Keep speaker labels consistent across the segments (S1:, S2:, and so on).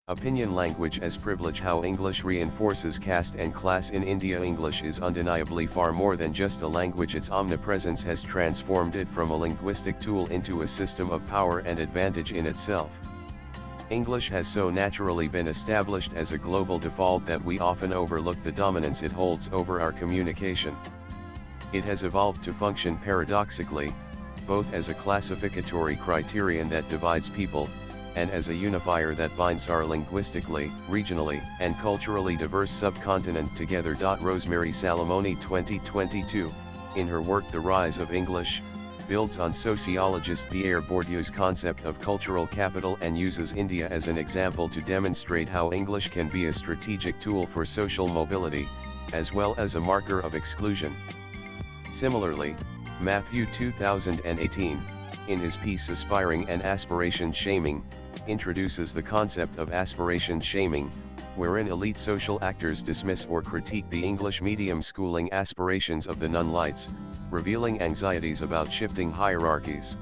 S1: Opinion language as privilege. How English reinforces caste and class in India. English is undeniably far more than just a language. Its omnipresence has transformed it from a linguistic tool into a system of power and advantage in itself. English has so naturally been established as a global default that we often overlook the dominance it holds over our communication. It has evolved to function paradoxically, both as a classificatory criterion that divides people, and as a unifier that binds our linguistically, regionally, and culturally diverse subcontinent together. Rosemary Salamoni 2022, in her work The Rise of English, builds on sociologist Pierre Bourdieu's concept of cultural capital and uses India as an example to demonstrate how English can be a strategic tool for social mobility, as well as a marker of exclusion. Similarly, Matthew 2018, in his piece Aspiring and Aspiration Shaming, introduces the concept of aspiration shaming, wherein elite social actors dismiss or critique the English medium schooling aspirations of the non-elites, revealing anxieties about shifting hierarchies.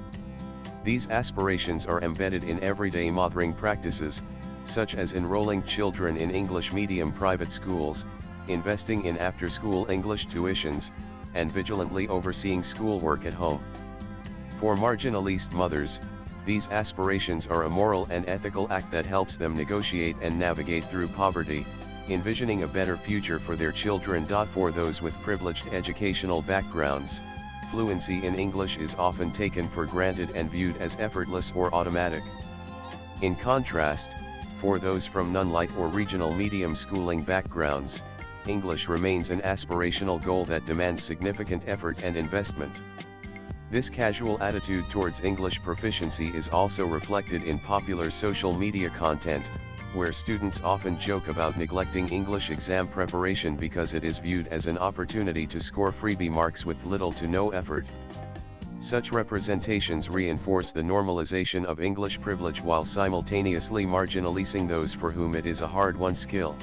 S1: These aspirations are embedded in everyday mothering practices, such as enrolling children in English medium private schools, investing in after-school English tuitions, and vigilantly overseeing schoolwork at home. For marginalist mothers, these aspirations are a moral and ethical act that helps them negotiate and navigate through poverty, envisioning a better future for their children. For those with privileged educational backgrounds, fluency in English is often taken for granted and viewed as effortless or automatic. In contrast, for those from non-elite or regional medium schooling backgrounds, English remains an aspirational goal that demands significant effort and investment. This casual attitude towards English proficiency is also reflected in popular social media content, where students often joke about neglecting English exam preparation because it is viewed as an opportunity to score freebie marks with little to no effort. Such representations reinforce the normalization of English privilege while simultaneously marginalizing those for whom it is a hard-won skill.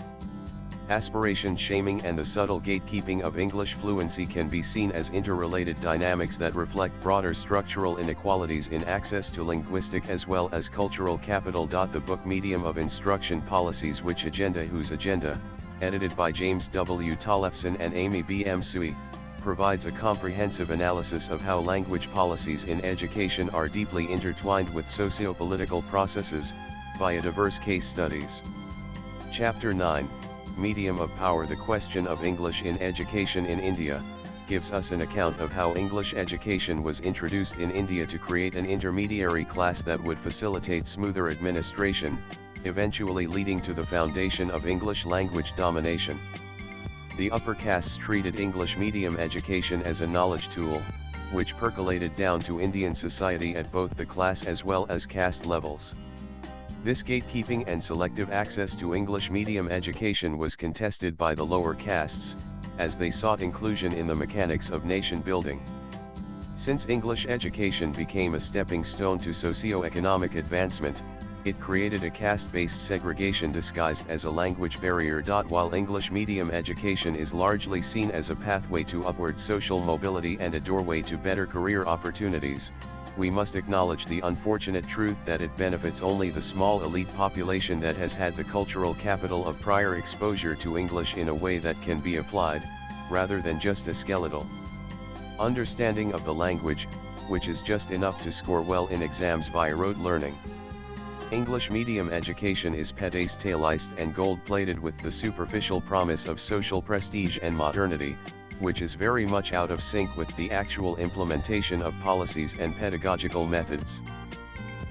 S1: Aspiration shaming and the subtle gatekeeping of English fluency can be seen as interrelated dynamics that reflect broader structural inequalities in access to linguistic as well as cultural capital. The book Medium of Instruction Policies Which Agenda Whose Agenda, edited by James W. Tollefson and Amy B. Msui, provides a comprehensive analysis of how language policies in education are deeply intertwined with socio-political processes, via diverse case studies. Chapter 9, Medium of Power. The question of English in education in India, gives us an account of how English education was introduced in India to create an intermediary class that would facilitate smoother administration, eventually leading to the foundation of English language domination. The upper castes treated English medium education as a knowledge tool, which percolated down to Indian society at both the class as well as caste levels. This gatekeeping and selective access to English medium education was contested by the lower castes, as they sought inclusion in the mechanics of nation building. Since English education became a stepping stone to socio-economic advancement, it created a caste-based segregation disguised as a language barrier. While English medium education is largely seen as a pathway to upward social mobility and a doorway to better career opportunities, we must acknowledge the unfortunate truth that it benefits only the small elite population that has had the cultural capital of prior exposure to English in a way that can be applied, rather than just a skeletal understanding of the language, which is just enough to score well in exams via rote learning. English medium education is pedestalized and gold-plated with the superficial promise of social prestige and modernity, which is very much out of sync with the actual implementation of policies and pedagogical methods.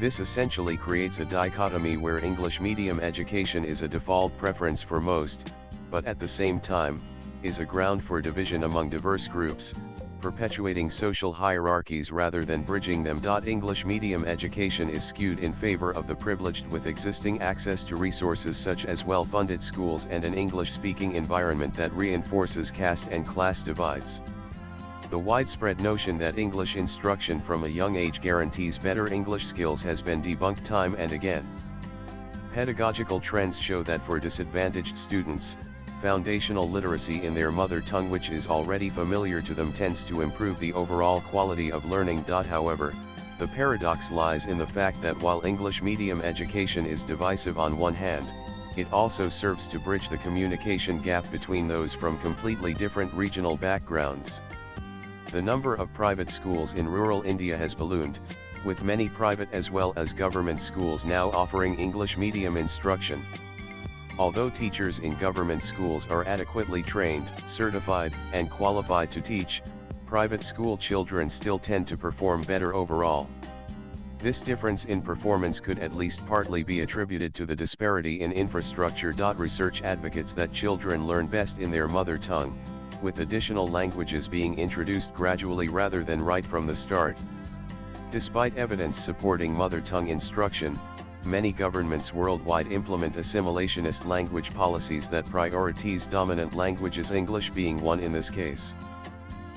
S1: This essentially creates a dichotomy where English medium education is a default preference for most, but at the same time, is a ground for division among diverse groups, perpetuating social hierarchies rather than bridging them. English medium education is skewed in favor of the privileged with existing access to resources such as well-funded schools and an English-speaking environment that reinforces caste and class divides. The widespread notion that English instruction from a young age guarantees better English skills has been debunked time and again. Pedagogical trends show that for disadvantaged students, foundational literacy in their mother tongue, which is already familiar to them, tends to improve the overall quality of learning. However, the paradox lies in the fact that while English medium education is divisive on one hand, it also serves to bridge the communication gap between those from completely different regional backgrounds. The number of private schools in rural India has ballooned, with many private as well as government schools now offering English medium instruction. Although teachers in government schools are adequately trained, certified, and qualified to teach, private school children still tend to perform better overall. This difference in performance could at least partly be attributed to the disparity in infrastructure. Research advocates that children learn best in their mother tongue, with additional languages being introduced gradually rather than right from the start. Despite evidence supporting mother tongue instruction, many governments worldwide implement assimilationist language policies that prioritize dominant languages, English being one in this case.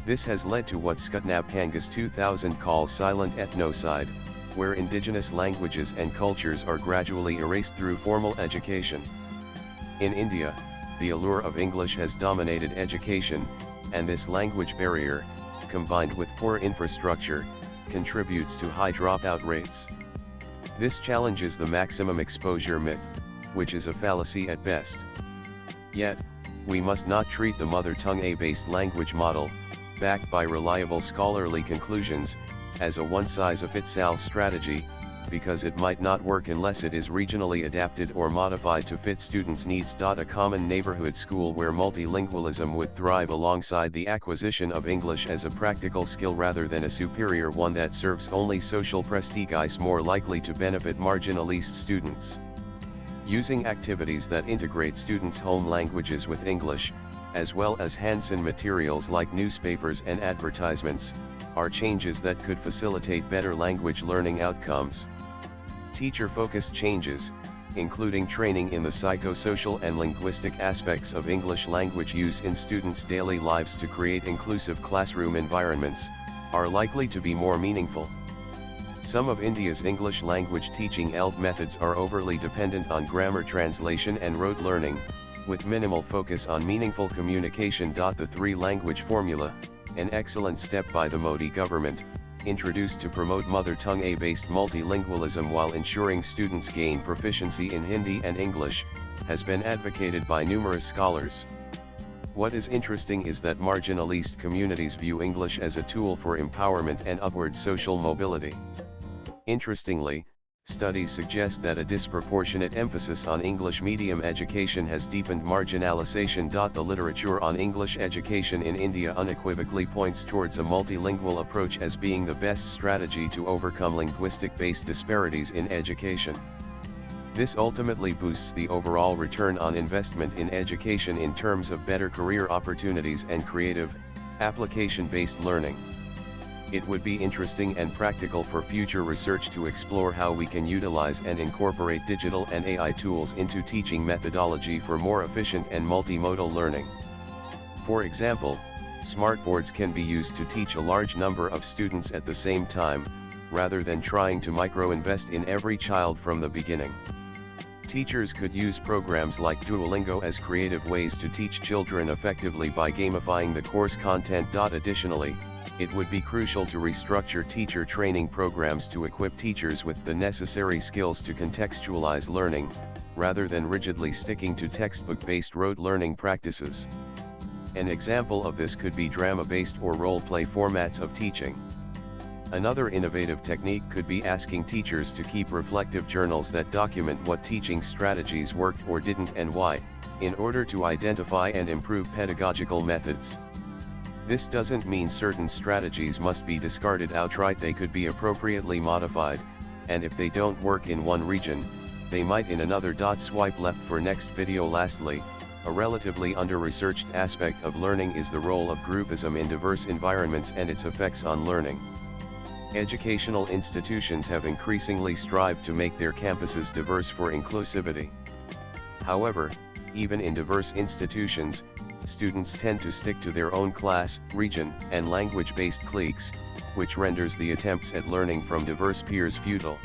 S1: This has led to what Skutnap Kangas 2000 calls silent ethnocide, where indigenous languages and cultures are gradually erased through formal education. In India, the allure of English has dominated education, and this language barrier, combined with poor infrastructure, contributes to high dropout rates. This challenges the maximum exposure myth, which is a fallacy at best. Yet, we must not treat the mother tongue A-based language model, backed by reliable scholarly conclusions, as a one-size-fits-all strategy, because it might not work unless it is regionally adapted or modified to fit students' needs. A common neighborhood school where multilingualism would thrive alongside the acquisition of English as a practical skill rather than a superior one that serves only social prestige is more likely to benefit marginalist students. Using activities that integrate students' home languages with English, as well as hands-on materials like newspapers and advertisements, are changes that could facilitate better language learning outcomes. Teacher-focused changes, including training in the psychosocial and linguistic aspects of English language use in students' daily lives to create inclusive classroom environments, are likely to be more meaningful. Some of India's English language teaching ELT methods are overly dependent on grammar translation and rote learning, with minimal focus on meaningful communication. The three-language formula, an excellent step by the Modi government, introduced to promote mother tongue A-based multilingualism while ensuring students gain proficiency in Hindi and English, has been advocated by numerous scholars. What is interesting is that marginalist communities view English as a tool for empowerment and upward social mobility. Interestingly, studies suggest that a disproportionate emphasis on English medium education has deepened marginalization. The literature on English education in India unequivocally points towards a multilingual approach as being the best strategy to overcome linguistic-based disparities in education. This ultimately boosts the overall return on investment in education in terms of better career opportunities and creative, application-based learning. It would be interesting and practical for future research to explore how we can utilize and incorporate digital and AI tools into teaching methodology for more efficient and multimodal learning. For example, smartboards can be used to teach a large number of students at the same time, rather than trying to micro-invest in every child from the beginning. Teachers could use programs like Duolingo as creative ways to teach children effectively by gamifying the course content. Additionally, it would be crucial to restructure teacher training programs to equip teachers with the necessary skills to contextualize learning, rather than rigidly sticking to textbook-based rote learning practices. An example of this could be drama-based or role-play formats of teaching. Another innovative technique could be asking teachers to keep reflective journals that document what teaching strategies worked or didn't and why, in order to identify and improve pedagogical methods. This doesn't mean certain strategies must be discarded outright. They could be appropriately modified, and if they don't work in one region, they might in another. Swipe left for next video. Lastly, a relatively under-researched aspect of learning is the role of groupism in diverse environments and its effects on learning. Educational institutions have increasingly strived to make their campuses diverse for inclusivity. However, even in diverse institutions, students tend to stick to their own class, region, and language-based cliques, which renders the attempts at learning from diverse peers futile.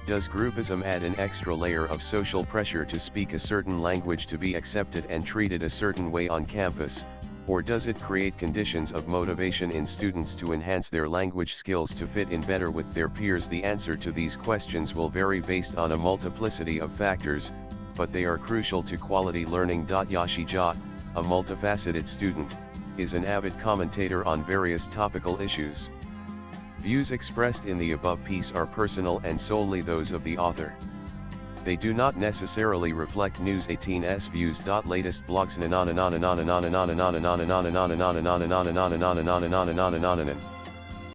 S1: Does groupism add an extra layer of social pressure to speak a certain language to be accepted and treated a certain way on campus, or does it create conditions of motivation in students to enhance their language skills to fit in better with their peers? The answer to these questions will vary based on a multiplicity of factors, but they are crucial to quality learning. Yashija, a multifaceted student, is an avid commentator on various topical issues. Views expressed in the above piece are personal and solely those of the author. They do not necessarily reflect News 18's views. Latest blogs.